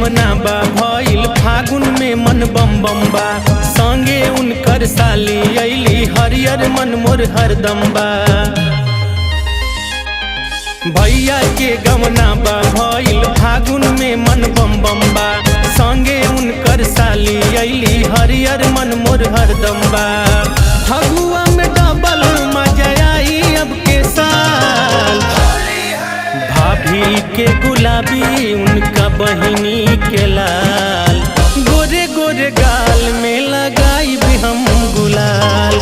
गमना बा भइल फागुन में मन बम बम बा। संगे उनकर साली अइली हरियर मन मोर हरदम बा। भैया के गमना बा भइल फागुन में मन बम बम बा। संगे उनकर साली अइली हरियर मन मोर हरदम बा। फगुआ में डबल मजा आई अब के साल। भाभी के गुलाबी उनका बहिनी के लाल। गोरे गोरे गाल में लगाई भी हम गुलाल।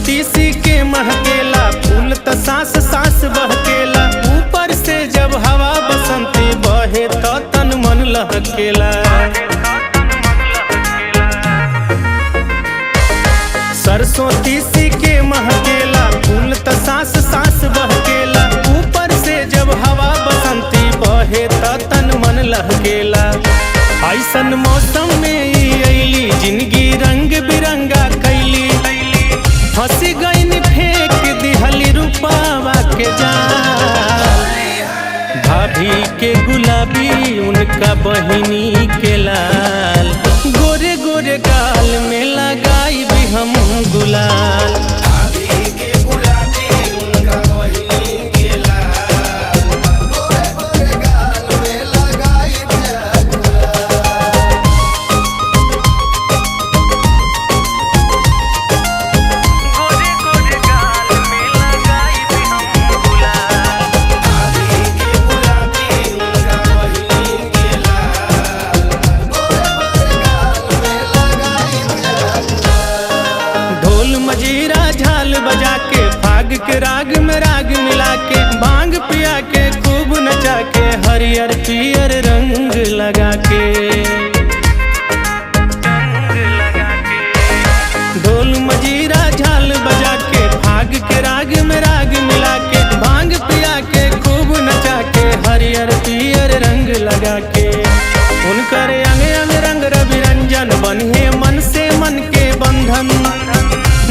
तीसी के महकेला फूल त सांस सांस बहकेला। ऊपर से जब हवा बसंती बहे तो तन मन लहकेला। सरसों तीसी के महकेला फूल त सांस सांस बहकेला। ऊपर से जब हवा बसंती बहे तो तन मन लहकेला। ऐसन मौसम में अइली जिंदगी रंग बिरंगा कैली। हंसी गईन फेंक दिहली रूपावा के जाल। भाभी के गुलाबी उनका बहिनी के लाल। गोरे गोरे गाल में लगाई भी हम गुलाल। मजीरा झाल बजा के फाग के राग में राग मिला के। भांग पिया के खूब नचा के हरियर पियर रंग लगा के। ढोल मजीरा झाल बजा के फाग के राग में राग मिला के। भांग पिया के खूब नचा के हरियर पियर रंग लगा के। उनकर अंग अंग रंग रवि रंजन बन्हे मन से मन के बंधन।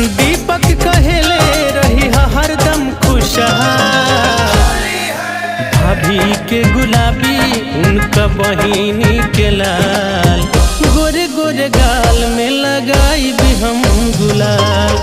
दीपक कहेले रही हरदम खुशहाल। भाभी के गुलाबी उनका बहिनी के लाल। गोरे गोरे गाल में लगाई भी हम गुलाल।